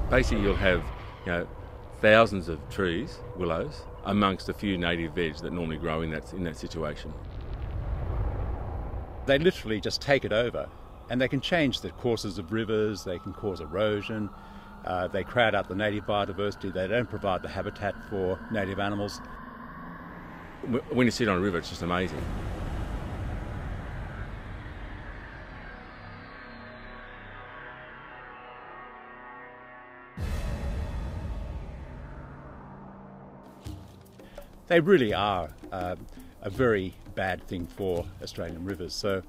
Basically, you'll have, thousands of trees, willows, amongst a few native veg that normally grow in that situation. They literally just take it over, and they can change the courses of rivers, they can cause erosion, they crowd out the native biodiversity, they don't provide the habitat for native animals. When you sit on a river, it's just amazing. They really are a very bad thing for Australian rivers. So,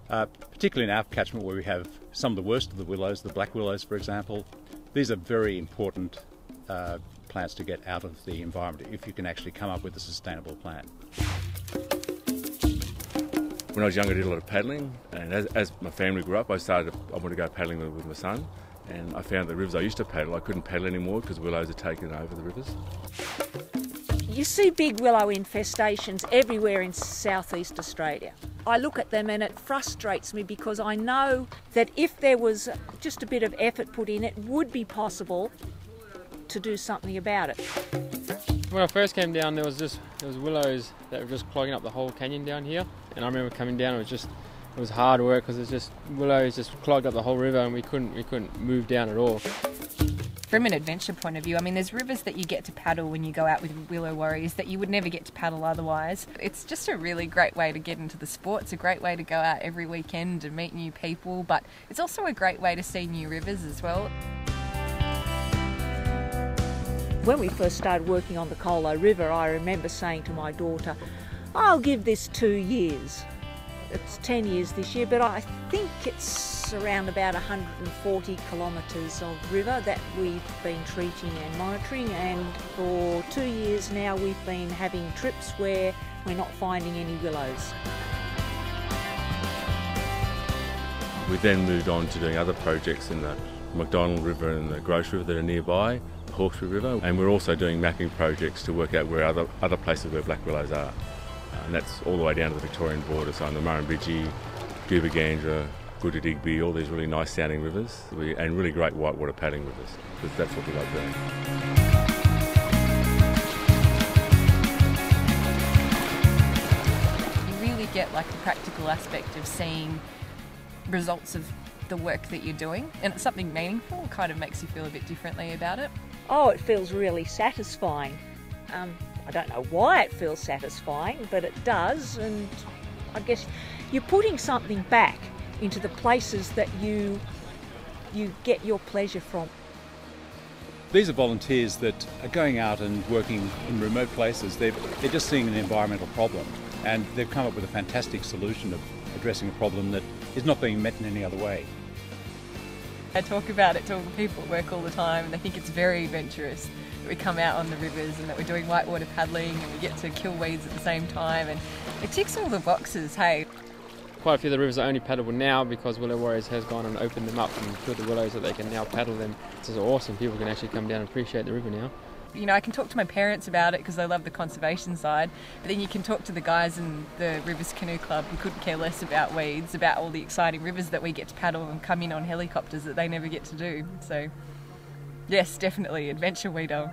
particularly in our catchment where we have some of the worst of the willows, the black willows for example, these are very important plants to get out of the environment if you can actually come up with a sustainable plan. When I was younger I did a lot of paddling, and as my family grew up I wanted to go paddling with my son, and I found the rivers I used to paddle, I couldn't paddle anymore because willows had taken over the rivers. You see big willow infestations everywhere in southeast Australia. I look at them and it frustrates me because I know that if there was just a bit of effort put in, it would be possible to do something about it. When I first came down, there was willows that were just clogging up the whole canyon down here, and I remember coming down. It was hard work because willows just clogged up the whole river, and we couldn't move down at all. From an adventure point of view, I mean, there's rivers that you get to paddle when you go out with Willow Warriors that you would never get to paddle otherwise. It's just a really great way to get into the sport. It's a great way to go out every weekend and meet new people, but it's also a great way to see new rivers as well. When we first started working on the Colo River, I remember saying to my daughter, I'll give this 2 years. It's 10 years this year, but I think it's around about 140 kilometres of river that we've been treating and monitoring, and for 2 years now we've been having trips where we're not finding any willows. We then moved on to doing other projects in the McDonald River and the Gross River that are nearby, the Hawkesbury River, and we're also doing mapping projects to work out where other places where black willows are. And that's all the way down to the Victorian border, so on the Murrumbidgee, Goobagandra, Goodadigby, all these really nice sounding rivers, and really great whitewater paddling rivers, because that's what we like doing. You really get like the practical aspect of seeing results of the work that you're doing, and it's something meaningful. It kind of makes you feel a bit differently about it. Oh, it feels really satisfying. I don't know why it feels satisfying, but it does, and I guess you're putting something back into the places that you get your pleasure from. These are volunteers that are going out and working in remote places. They're just seeing an environmental problem, and they've come up with a fantastic solution of addressing a problem that is not being met in any other way. I talk about it to all the people at work all the time, and they think it's very adventurous that we come out on the rivers and that we're doing whitewater paddling and we get to kill weeds at the same time, and it ticks all the boxes, hey. Quite a few of the rivers are only paddleable now because Willow Warriors has gone and opened them up and killed the willows so they can now paddle them. This is awesome. People can actually come down and appreciate the river now. You know, I can talk to my parents about it because they love the conservation side, but then you can talk to the guys in the Rivers Canoe Club who couldn't care less about weeds, about all the exciting rivers that we get to paddle and come in on helicopters that they never get to do. So, yes, definitely, adventure we do.